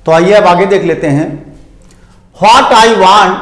तो आइए अब आगे देख लेते हैं। What I want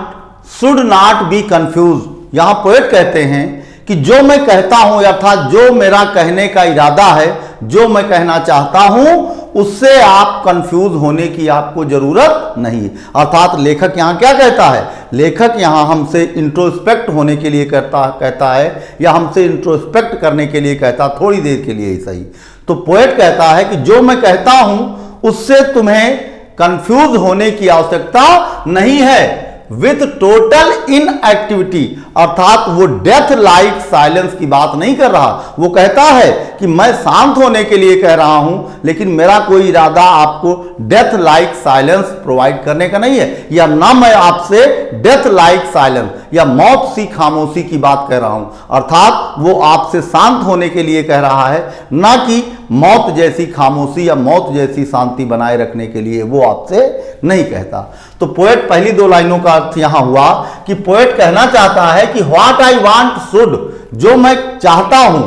should not be confuse. यहां पोएट कहते हैं कि जो मैं कहता हूं अर्थात जो मेरा कहने का इरादा है, जो मैं कहना चाहता हूं, उससे आप कंफ्यूज होने की आपको जरूरत नहीं। अर्थात लेखक यहां क्या कहता है? लेखक यहां हमसे इंट्रोस्पेक्ट होने के लिए कहता है या हमसे इंट्रोस्पेक्ट करने के लिए कहता, थोड़ी देर के लिए ही सही। तो पोएट कहता है कि जो मैं कहता हूं उससे तुम्हें कंफ्यूज होने की आवश्यकता नहीं है। विथ टोटल इनएक्टिविटी, अर्थात वो डेथ लाइक साइलेंस की बात नहीं कर रहा। वो कहता है कि मैं शांत होने के लिए कह रहा हूं, लेकिन मेरा कोई इरादा आपको डेथ लाइक साइलेंस प्रोवाइड करने का नहीं है, या ना मैं आपसे डेथ लाइक साइलेंस या मौत सी खामोशी की बात कह रहा हूं। अर्थात वो आपसे शांत होने के लिए कह रहा है, ना कि मौत जैसी खामोशी या मौत जैसी शांति बनाए रखने के लिए वो आपसे नहीं कहता। तो पोएट पहली दो लाइनों का अर्थ यहां हुआ कि पोएट कहना चाहता है कि व्हाट आई वांट शुड, जो मैं चाहता हूं,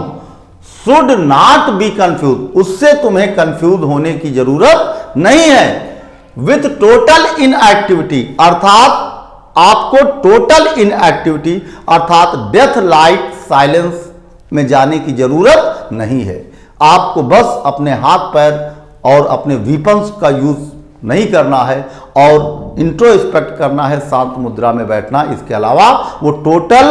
शुड नॉट बी कंफ्यूज, उससे तुम्हें कंफ्यूज होने की जरूरत नहीं है। विथ टोटल इनएक्टिविटी, अर्थात आपको टोटल इनएक्टिविटी अर्थात डेथ लाइक साइलेंस में जाने की जरूरत नहीं है। आपको बस अपने हाथ पैर और अपने वीपन्स का यूज नहीं करना है और इंट्रोस्पेक्ट करना है, शांत मुद्रा में बैठना। इसके अलावा वो टोटल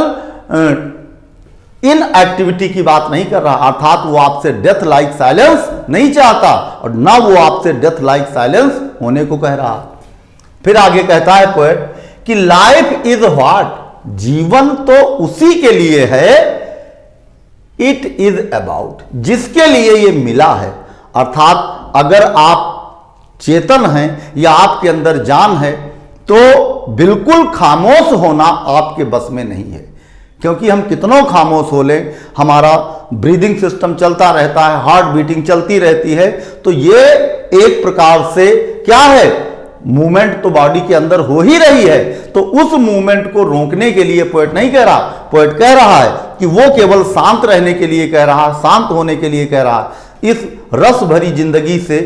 इनएक्टिविटी की बात नहीं कर रहा, अर्थात वो आपसे डेथ लाइक साइलेंस नहीं चाहता और ना वो आपसे डेथ लाइक साइलेंस होने को कह रहा। फिर आगे कहता है पोएट कि लाइफ इज व्हाट, जीवन तो उसी के लिए है, इट इज अबाउट, जिसके लिए ये मिला है। अर्थात अगर आप चेतन हैं या आपके अंदर जान है तो बिल्कुल खामोश होना आपके बस में नहीं है, क्योंकि हम कितनों खामोश हो लें, हमारा ब्रीदिंग सिस्टम चलता रहता है, हार्ट बीटिंग चलती रहती है, तो ये एक प्रकार से क्या है, मूवमेंट तो बॉडी के अंदर हो ही रही है। तो उस मूवमेंट को रोकने के लिए पोएट नहीं कह रहा, पोएट कह रहा है कि वो केवल शांत रहने के लिए कह रहा, शांत होने के लिए कह रहा, इस रस भरी जिंदगी से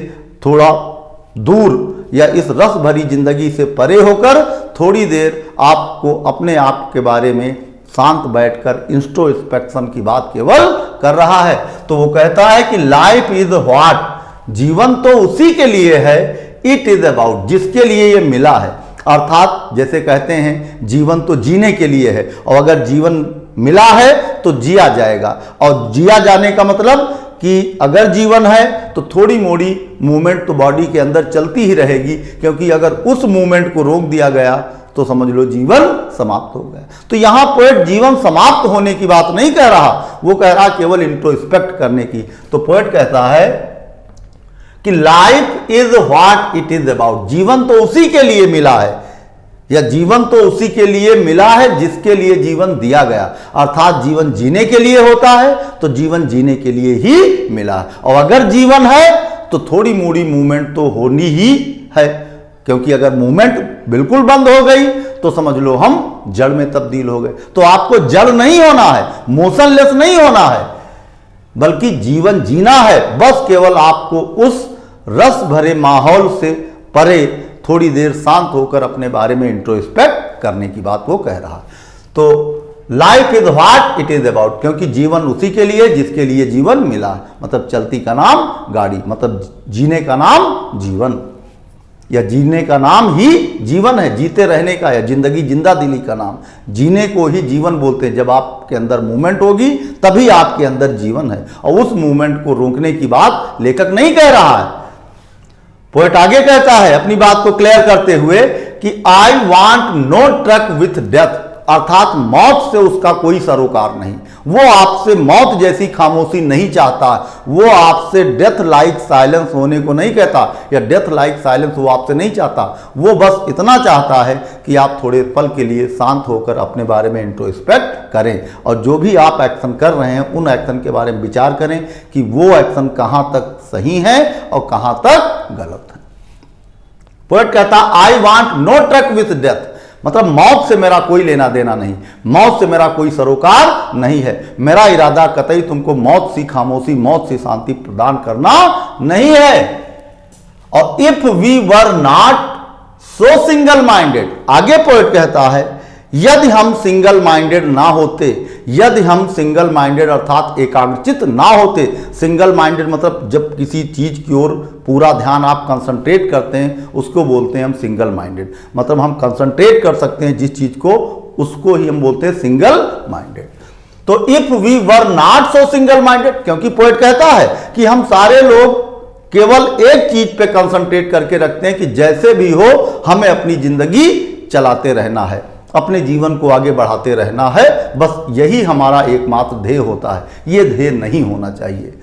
थोड़ा दूर या इस रस भरी जिंदगी से परे होकर थोड़ी देर आपको अपने आप के बारे में शांत बैठकर इंट्रोस्पेक्शन की बात केवल कर रहा है। तो वो कहता है कि लाइफ इज व्हाट, जीवन तो उसी के लिए है, इट इज अबाउट, जिसके लिए ये मिला है। अर्थात जैसे कहते हैं जीवन तो जीने के लिए है, और अगर जीवन मिला है तो जिया जाएगा। और जिया जाने का मतलब कि अगर जीवन है तो थोड़ी मोड़ी मूवमेंट तो बॉडी के अंदर चलती ही रहेगी, क्योंकि अगर उस मूवमेंट को रोक दिया गया तो समझ लो जीवन समाप्त हो गया। तो यहां पोएट जीवन समाप्त होने की बात नहीं कह रहा, वो कह रहा केवल इंट्रोस्पेक्ट करने की। तो पोएट कहता है कि life is what it is about, जीवन तो उसी के लिए मिला है, या जीवन तो उसी के लिए मिला है जिसके लिए जीवन दिया गया। अर्थात जीवन जीने के लिए होता है तो जीवन जीने के लिए ही मिला है, और अगर जीवन है तो थोड़ी मोड़ी मूवमेंट तो होनी ही है, क्योंकि अगर मूवमेंट बिल्कुल बंद हो गई तो समझ लो हम जड़ में तब्दील हो गए। तो आपको जड़ नहीं होना है, मोशनलेस नहीं होना है, बल्कि जीवन जीना है। बस केवल आपको उस रस भरे माहौल से परे थोड़ी देर शांत होकर अपने बारे में इंट्रोस्पेक्ट करने की बात वो कह रहा। तो life is what it is about, क्योंकि जीवन उसी के लिए जिसके लिए जीवन मिला, मतलब चलती का नाम गाड़ी, मतलब जीने का नाम जीवन, या जीने का नाम ही जीवन है, जीते रहने का, या जिंदगी जिंदा दिली का नाम, जीने को ही जीवन बोलते हैं। जब आपके अंदर मूवमेंट होगी तभी आपके अंदर जीवन है, और उस मूवमेंट को रोकने की बात लेखक नहीं कह रहा है। पोएट आगे कहता है अपनी बात को क्लियर करते हुए कि I want no truck with death, अर्थात मौत से उसका कोई सरोकार नहीं, वो आपसे मौत जैसी खामोशी नहीं चाहता, वो आपसे डेथ लाइक साइलेंस होने को नहीं कहता, या डेथ लाइक साइलेंस वो आपसे नहीं चाहता। वो बस इतना चाहता है कि आप थोड़े पल के लिए शांत होकर अपने बारे में इंट्रोस्पेक्ट करें, और जो भी आप एक्शन कर रहे हैं उन एक्शन के बारे में विचार करें कि वो एक्शन कहां तक सही है और कहां तक गलत है। पोएट कहता I want no truck with death, मतलब मौत से मेरा कोई लेना देना नहीं, मौत से मेरा कोई सरोकार नहीं है, मेरा इरादा कतई तुमको मौत सी खामोशी, मौत सी शांति प्रदान करना नहीं है। और if we were not so single minded, आगे पोएट कहता है यदि हम सिंगल माइंडेड ना होते, यदि हम सिंगल माइंडेड अर्थात एकाग्रचित ना होते। सिंगल माइंडेड मतलब जब किसी चीज की ओर पूरा ध्यान आप कंसंट्रेट करते हैं उसको बोलते हैं हम सिंगल माइंडेड। मतलब हम कंसंट्रेट कर सकते हैं जिस चीज को, उसको ही हम बोलते हैं सिंगल माइंडेड। तो if we were not so single minded, क्योंकि पोएट कहता है कि हम सारे लोग केवल एक चीज पे कंसंट्रेट करके रखते हैं कि जैसे भी हो हमें अपनी जिंदगी चलाते रहना है, अपने जीवन को आगे बढ़ाते रहना है, बस यही हमारा एकमात्र ध्येय होता है। यह ध्येय नहीं होना चाहिए।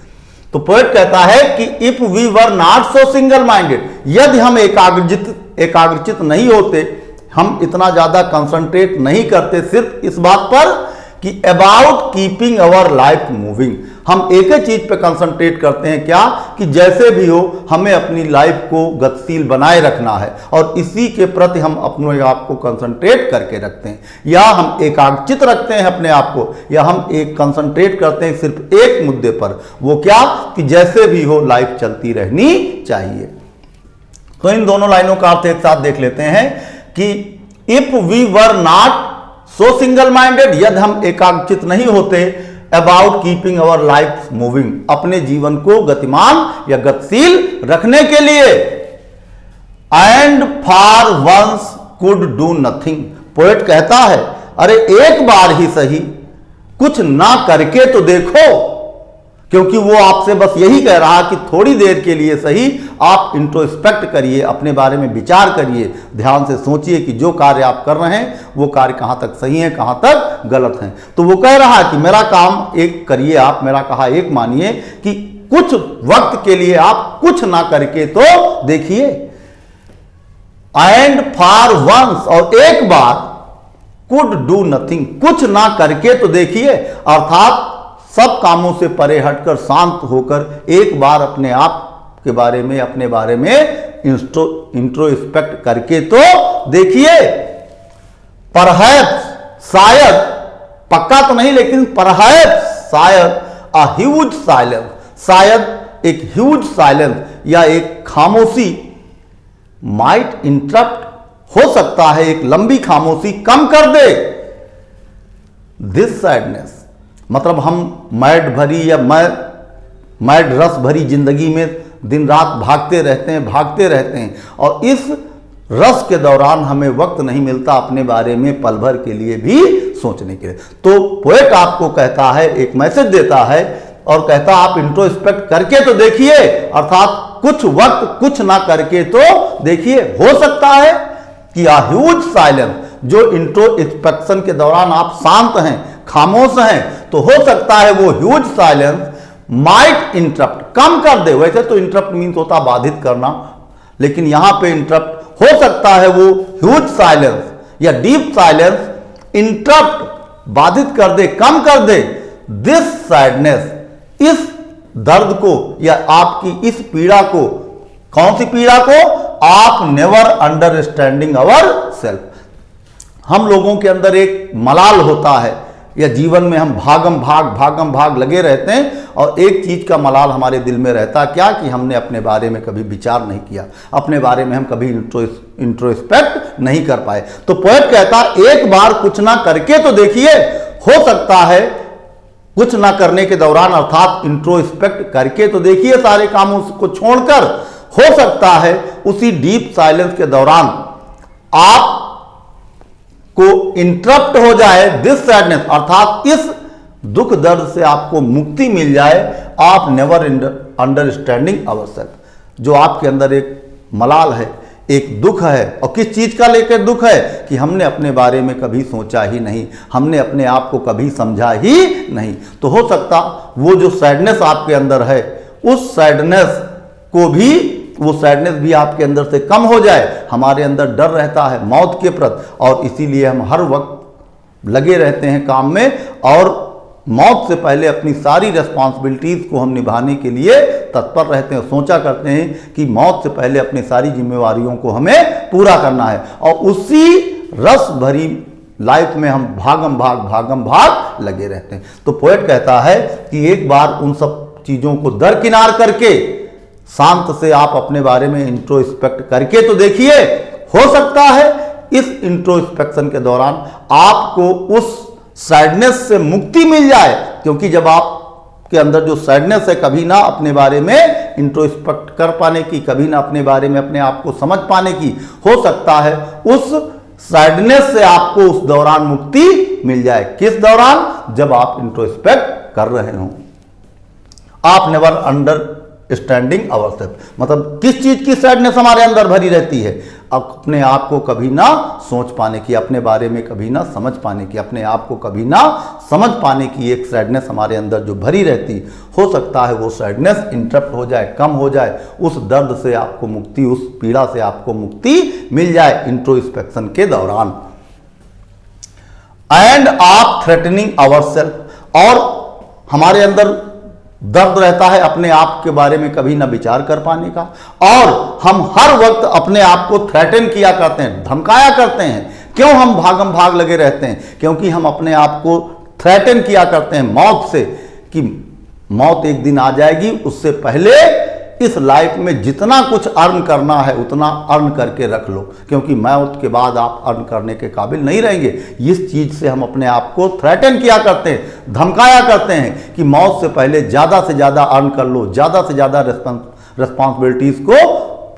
तो पोएट कहता है कि if we were not so single minded, यदि हम एकाग्रचित नहीं होते, हम इतना ज्यादा कंसंट्रेट नहीं करते सिर्फ इस बात पर कि about keeping our life moving, हम एक ही चीज पे कंसंट्रेट करते हैं क्या, कि जैसे भी हो हमें अपनी लाइफ को गतिशील बनाए रखना है और इसी के प्रति हम अपने आप को कंसंट्रेट करके रखते हैं, या हम एकाग्रचित रखते हैं अपने आप को, या हम एक कंसंट्रेट करते हैं सिर्फ एक मुद्दे पर, वो क्या, कि जैसे भी हो लाइफ चलती रहनी चाहिए। तो इन दोनों लाइनों का अर्थ एक साथ देख लेते हैं कि if we were not so single minded, यदि हम एकाग्रचित नहीं होते, about keeping our life moving, अपने जीवन को गतिमान या गतिशील रखने के लिए, and for once could do nothing, poet कहता है अरे एक बार ही सही कुछ ना करके तो देखो, क्योंकि वो आपसे बस यही कह रहा कि थोड़ी देर के लिए सही आप इंट्रोस्पेक्ट करिए, अपने बारे में विचार करिए, ध्यान से सोचिए कि जो कार्य आप कर रहे हैं वो कार्य कहां तक सही है, कहां तक गलत है। तो वो कह रहा है कि मेरा काम एक करिए, आप मेरा कहा एक मानिए, कि कुछ वक्त के लिए आप कुछ ना करके तो देखिए, एंड फॉर वंस, और एक बार, कुड डू नथिंग, कुछ ना करके तो देखिए, अर्थात सब कामों से परे हटकर शांत होकर एक बार अपने आप के बारे में, अपने बारे में इंट्रोस्पेक्ट करके तो देखिए। परहैप्स, शायद, पक्का तो नहीं लेकिन परहैप्स, शायद, अ ह्यूज साइलेंस, शायद एक ह्यूज साइलेंस या एक खामोशी, माइट इंटरप्ट, हो सकता है एक लंबी खामोशी कम कर दे दिस सैडनेस, मतलब हम मैड भरी या मैड रस भरी जिंदगी में दिन रात भागते रहते हैं और इस रस के दौरान हमें वक्त नहीं मिलता अपने बारे में पल भर के लिए भी सोचने के लिए। तो पोएट आपको कहता है, एक मैसेज देता है और कहता आप इंट्रोस्पेक्ट करके तो देखिए, अर्थात कुछ वक्त कुछ ना करके तो देखिए। हो सकता है कि आ ह्यूज साइलेंस, जो इंट्रोस्पेक्शन के दौरान आप शांत हैं, खामोश हैं, तो हो सकता है वो ह्यूज साइलेंस माइट इंटरप्ट, कम कर दे। वैसे तो इंटरप्ट मीन्स होता बाधित करना, लेकिन यहां पे इंटरप्ट हो सकता है वो ह्यूज साइलेंस या डीप साइलेंस इंटरप्ट, बाधित कर दे, कम कर दे दिस सैडनेस, इस दर्द को या आपकी इस पीड़ा को। कौन सी पीड़ा को? आप नेवर अंडरस्टैंडिंग अवर सेल्फ। हम लोगों के अंदर एक मलाल होता है, या जीवन में हम भागम भाग लगे रहते हैं और एक चीज का मलाल हमारे दिल में रहता क्या, कि हमने अपने बारे में कभी विचार नहीं किया, अपने बारे में हम कभी इंट्रोस्पेक्ट नहीं कर पाए। तो पोएट कहता एक बार कुछ ना करके तो देखिए, हो सकता है कुछ ना करने के दौरान अर्थात इंट्रोस्पेक्ट करके तो देखिए, सारे कामों को छोड़कर, हो सकता है उसी डीप साइलेंस के दौरान आप को इंटरप्ट हो जाए दिस सैडनेस, अर्थात इस दुख दर्द से आपको मुक्ति मिल जाए। आप नेवर अंडरस्टैंडिंग अवरसेल्फ, जो आपके अंदर एक मलाल है, एक दुख है, और किस चीज का लेकर दुख है, कि हमने अपने बारे में कभी सोचा ही नहीं, हमने अपने आप को कभी समझा ही नहीं। तो हो सकता वो जो सैडनेस आपके अंदर है, उस सैडनेस को भी, वो सैडनेस भी आपके अंदर से कम हो जाए। हमारे अंदर डर रहता है मौत के प्रति, और इसीलिए हम हर वक्त लगे रहते हैं काम में, और मौत से पहले अपनी सारी रेस्पॉन्सिबिलिटीज को हम निभाने के लिए तत्पर रहते हैं। सोचा करते हैं कि मौत से पहले अपनी सारी जिम्मेवारियों को हमें पूरा करना है, और उसी रस भरी लाइफ में हम भागम भाग लगे रहते हैं। तो पोएट कहता है कि एक बार उन सब चीजों को दरकिनार करके शांत से आप अपने बारे में इंट्रोस्पेक्ट करके तो देखिए, हो सकता है इस इंट्रोस्पेक्शन के दौरान आपको उस सैडनेस से मुक्ति मिल जाए, क्योंकि जब आपके अंदर जो सैडनेस है, कभी ना अपने बारे में इंट्रोस्पेक्ट कर पाने की, कभी ना अपने बारे में अपने आप को समझ पाने की, हो सकता है उस सैडनेस से आपको उस दौरान मुक्ति मिल जाए। किस दौरान? जब आप इंट्रोस्पेक्ट कर रहे हो। आप नेवर अंडरस्टैंडिंग अवरसेल्फ, मतलब किस चीज की सैडनेस हमारे अंदर भरी रहती है? अपने आप को कभी ना सोच पाने की, अपने बारे में कभी ना समझ पाने की, अपने आप को कभी ना समझ पाने की एक सैडनेस हमारे अंदर जो भरी रहती, हो सकता है वो सैडनेस इंटरप्ट हो जाए, कम हो जाए, उस दर्द से आपको मुक्ति, उस पीड़ा से आपको मुक्ति मिल जाए इंट्रोस्पेक्शन के दौरान। एंड आप थ्रेटनिंग अवरसेल्फ, और हमारे अंदर दर्द रहता है अपने आप के बारे में कभी ना विचार कर पाने का, और हम हर वक्त अपने आप को थ्रेटन किया करते हैं, धमकाया करते हैं। क्यों हम भागम भाग लगे रहते हैं? क्योंकि हम अपने आप को थ्रेटन किया करते हैं मौत से, कि मौत एक दिन आ जाएगी, उससे पहले इस लाइफ में जितना कुछ अर्न करना है उतना अर्न करके रख लो, क्योंकि मौत के बाद आप अर्न करने के काबिल नहीं रहेंगे। इस चीज से हम अपने आप को थ्रेटन किया करते हैं, धमकाया करते हैं कि मौत से पहले ज्यादा से ज्यादा अर्न कर लो, ज्यादा से ज्यादा रिस्पॉन्सिबिलिटीज को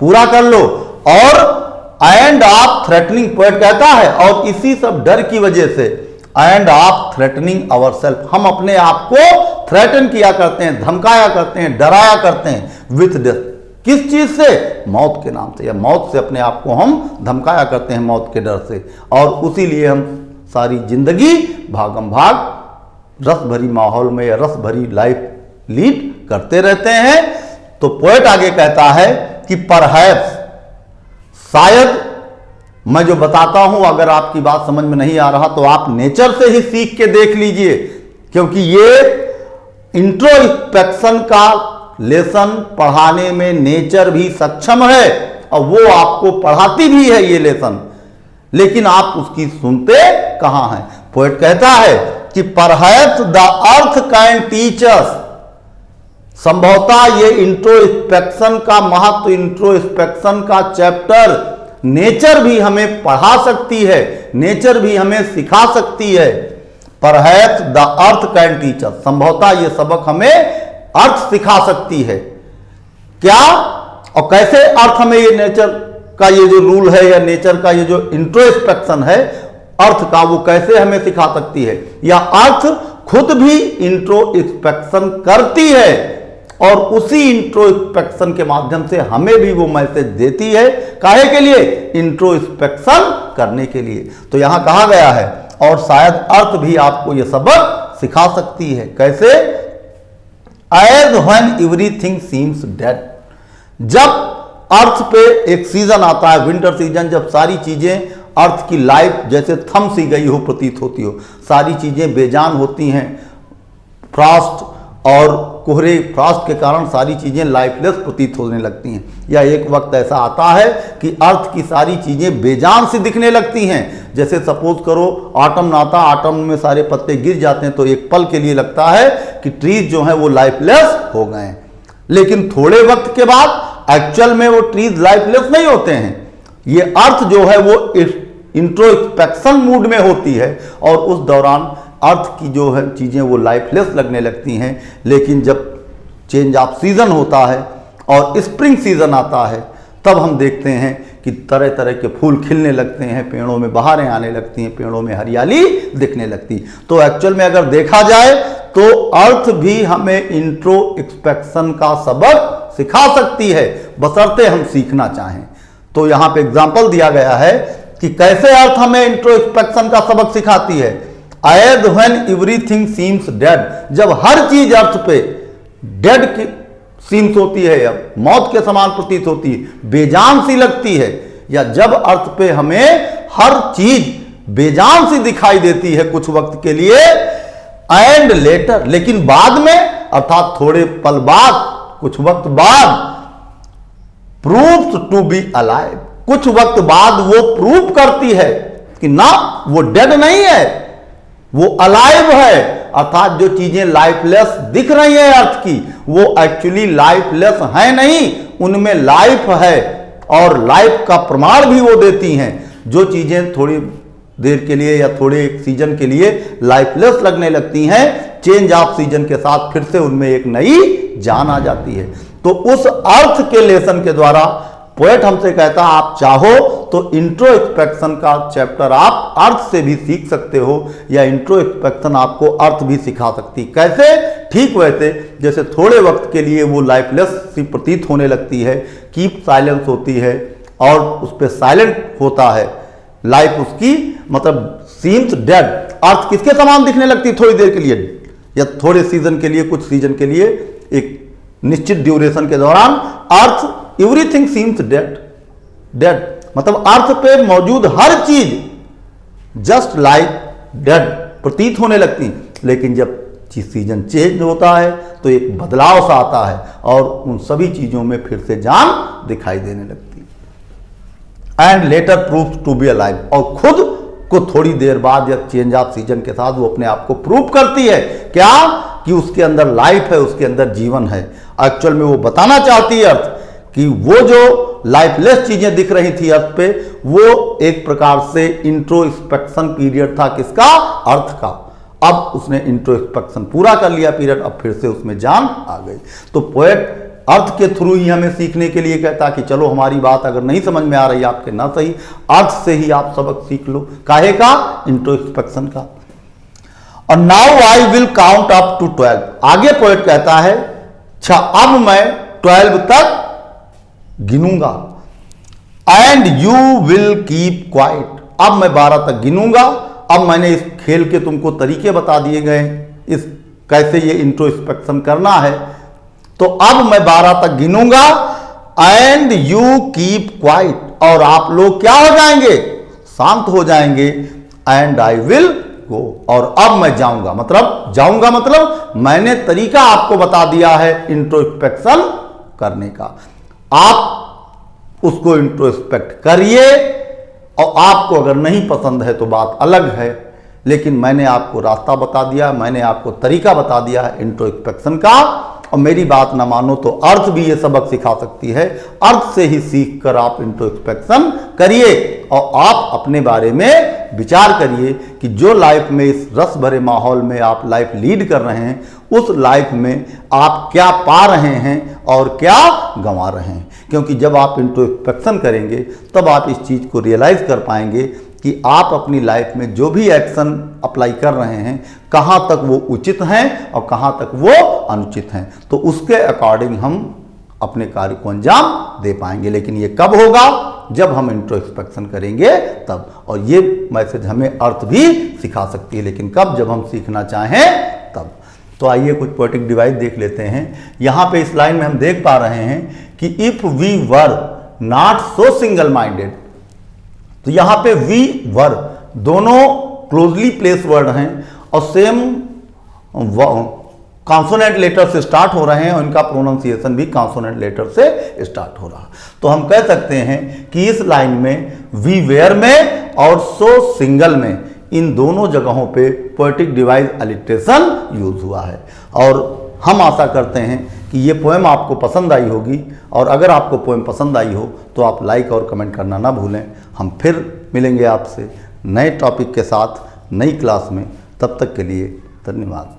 पूरा कर लो। और एंड आप थ्रेटनिंग पोएट कहता है, और इसी सब डर की वजह से एंड आप थ्रेटनिंग अवरसेल्फ, हम अपने आप को थ्रेटन किया करते हैं, धमकाया करते हैं, डराया करते हैं विथ डेथ। किस चीज से? मौत के नाम से, या मौत से अपने आप को हम धमकाया करते हैं मौत के डर से, और उसी लिए हम सारी जिंदगी भागम भाग रस भरी माहौल में या रस भरी लाइफ लीड करते रहते हैं। तो पोएट आगे कहता है कि परहैप्स, शायद मैं जो बताता हूं अगर आपकी बात समझ में नहीं आ रहा तो आप नेचर से ही सीख के देख लीजिए, क्योंकि ये इंट्रोस्पेक्शन का लेसन पढ़ाने में नेचर भी सक्षम है, और वो आपको पढ़ाती भी है ये लेसन, लेकिन आप उसकी सुनते कहां हैं? पोएट कहता है कि perhaps the earth can teach us, संभवतः ये इंट्रोस्पेक्शन का महत्व, इंट्रोस्पेक्शन का चैप्टर नेचर भी हमें पढ़ा सकती है, नेचर भी हमें सिखा सकती है। Perhaps the earth can teach us, संभवतः ये सबक हमें अर्थ सिखा सकती है। क्या और कैसे अर्थ हमें ये नेचर का ये जो रूल है, या नेचर का ये जो इंट्रोस्पेक्शन है अर्थ का, वो कैसे हमें सिखा सकती है? या अर्थ खुद भी इंट्रोस्पेक्शन करती है, और उसी इंट्रोस्पेक्शन के माध्यम से हमें भी वो मैसेज देती है। काहे के लिए? इंट्रोस्पेक्शन करने के लिए। तो यहां कहा गया है, और शायद अर्थ भी आपको ये सबक सिखा सकती है। कैसे? As when everything seems dead, जब अर्थ पे एक सीजन आता है, विंटर सीजन, जब सारी चीजें अर्थ की लाइफ जैसे थम सी गई हो, प्रतीत होती हो, सारी चीजें बेजान होती हैं, फ्रॉस्ट और कोहरे, फ्रॉस्ट के कारण सारी चीजें लाइफलेस प्रतीत होने लगती हैं। या एक वक्त ऐसा आता है कि अर्थ की सारी चीजें बेजान सी दिखने लगती हैं। जैसे सपोज करो ऑटम आता, ऑटम में सारे पत्ते गिर जाते हैं, तो एक पल के लिए लगता है कि ट्रीज जो हैं वो लाइफलेस हो गए हैं, लेकिन थोड़े वक्त के बाद एक्चुअल में वो ट्रीज लाइफलेस नहीं होते हैं। ये अर्थ जो है वो इंट्रोस्पेक्शन मूड में होती है, और उस दौरान अर्थ की जो है चीज़ें वो लाइफलेस लगने लगती हैं। लेकिन जब चेंज ऑफ सीजन होता है और स्प्रिंग सीजन आता है, तब हम देखते हैं कि तरह तरह के फूल खिलने लगते हैं, पेड़ों में बहारें आने लगती हैं, पेड़ों में हरियाली दिखने लगती। तो एक्चुअल में अगर देखा जाए तो अर्थ भी हमें इंट्रोस्पेक्शन का सबक सिखा सकती है, बशर्ते हम सीखना चाहें। तो यहाँ पे एग्जाम्पल दिया गया है कि कैसे अर्थ हमें इंट्रोस्पेक्शन का सबक सिखाती है। As when everything seems dead, जब हर चीज अर्थ पे डेड की सीम्स होती है, या मौत के समान प्रतीत होती है, बेजान सी लगती है, या जब अर्थ पे हमें हर चीज बेजान सी दिखाई देती है कुछ वक्त के लिए, एंड लेटर, लेकिन बाद में, अर्थात थोड़े पल बाद, कुछ वक्त बाद, प्रूव्स टू बी अलाइव, कुछ वक्त बाद वो प्रूव करती है कि ना वो डेड नहीं है, वो अलाइव है, अर्थात जो चीजें लाइफलेस दिख रही हैं अर्थ की, वो एक्चुअली लाइफलेस है नहीं, उनमें लाइफ है और लाइफ का प्रमाण भी वो देती हैं। जो चीजें थोड़ी देर के लिए या थोड़े एक सीजन के लिए लाइफलेस लगने लगती हैं, चेंज ऑफ सीजन के साथ फिर से उनमें एक नई जान आ जाती है। तो उस अर्थ के लेसन के द्वारा पोएट हमसे कहता है आप चाहो तो इंट्रोस्पेक्शन का चैप्टर आप अर्थ से भी सीख सकते हो, या इंट्रोस्पेक्शन आपको अर्थ भी सिखा सकती। कैसे? ठीक वैसे जैसे थोड़े वक्त के लिए वो लाइफलेस सी प्रतीत होने लगती है, कीप साइलेंस होती है और उस पर साइलेंट होता है, लाइफ उसकी मतलब सीम्स डेड, अर्थ किसके समान दिखने लगती थोड़ी देर के लिए या थोड़े सीजन के लिए, कुछ सीजन के लिए, एक निश्चित ड्यूरेशन के दौरान अर्थ एवरीथिंग सीम्स डेड, डेड मतलब अर्थ पे मौजूद हर चीज जस्ट लाइक डेड प्रतीत होने लगती। लेकिन जब सीजन चेंज होता है तो एक बदलाव सा आता है और उन सभी चीजों में फिर से जान दिखाई देने लगती है। And later proves to be alive, और खुद को थोड़ी देर बाद या चेंज ऑफ सीजन के साथ वो अपने आप को प्रूव करती है क्या कि उसके अंदर लाइफ है, उसके अंदर जीवन है। एक्चुअल में वो बताना चाहती है अर्थ कि वो जो लाइफलेस चीजें दिख रही थी अर्थ पे, वो एक प्रकार से इंट्रोस्पेक्शन पीरियड था किसका? अर्थ का। अब उसने इंट्रोस्पेक्शन पूरा कर लिया पीरियड, अब फिर से उसमें जान आ गई। तो पोएट अर्थ के थ्रू ही हमें सीखने के लिए कहता कि चलो हमारी बात अगर नहीं समझ में आ रही आपके ना सही, अर्थ से ही आप सबक सीख लो। काहे का? इंट्रोस्पेक्शन का। और now I will count up to 12, आगे पोएट कहता है अच्छा अब मैं 12 तक गिनूंगा, and you will keep quiet, अब मैं 12 तक गिनूंगा। अब मैंने इस खेल के तुमको तरीके बता दिए गए, इस कैसे ये इंट्रोस्पेक्शन करना है। तो अब मैं 12 तक गिनूंगा, एंड यू कीप क्वाइट, और आप लोग क्या हो जाएंगे? शांत हो जाएंगे। एंड आई विल गो, और अब मैं जाऊंगा, मतलब जाऊंगा मतलब मैंने तरीका आपको बता दिया है इंट्रोस्पेक्शन करने का। आप उसको इंट्रोस्पेक्ट करिए, और आपको अगर नहीं पसंद है तो बात अलग है, लेकिन मैंने आपको रास्ता बता दिया, मैंने आपको तरीका बता दिया है इंट्रोस्पेक्शन का। और मेरी बात ना मानो तो अर्थ भी ये सबक सिखा सकती है, अर्थ से ही सीख कर आप इंट्रोस्पेक्शन करिए और आप अपने बारे में विचार करिए कि जो लाइफ में इस रस भरे माहौल में आप लाइफ लीड कर रहे हैं, उस लाइफ में आप क्या पा रहे हैं और क्या गंवा रहे हैं। क्योंकि जब आप इंट्रोस्पेक्शन करेंगे तब आप इस चीज़ को रियलाइज कर पाएंगे कि आप अपनी लाइफ में जो भी एक्शन अप्लाई कर रहे हैं कहाँ तक वो उचित हैं और कहाँ तक वो अनुचित हैं। तो उसके अकॉर्डिंग हम अपने कार्य को अंजाम दे पाएंगे। लेकिन ये कब होगा? जब हम इंट्रोस्पेक्शन करेंगे तब। और ये मैसेज हमें अर्थ भी सिखा सकती है, लेकिन कब? जब हम सीखना चाहें तब। तो आइए कुछ पोएटिक डिवाइस देख लेते हैं। यहाँ पे इस लाइन में हम देख पा रहे हैं कि if we were not so single minded, तो यहां पे वी वर दोनों क्लोजली प्लेस वर्ड हैं और सेम कॉन्सोनेंट लेटर से स्टार्ट हो रहे हैं और इनका प्रोनाउंसिएशन भी कॉन्सोनेंट लेटर से स्टार्ट हो रहा है। तो हम कह सकते हैं कि इस लाइन में वी वेयर में और सो सिंगल में, इन दोनों जगहों पे पोएटिक डिवाइस अलिट्रेशन यूज हुआ है। और हम आशा करते हैं कि ये पोएम आपको पसंद आई होगी, और अगर आपको पोएम पसंद आई हो तो आप लाइक और कमेंट करना ना भूलें। हम फिर मिलेंगे आपसे नए टॉपिक के साथ नई क्लास में। तब तक के लिए धन्यवाद।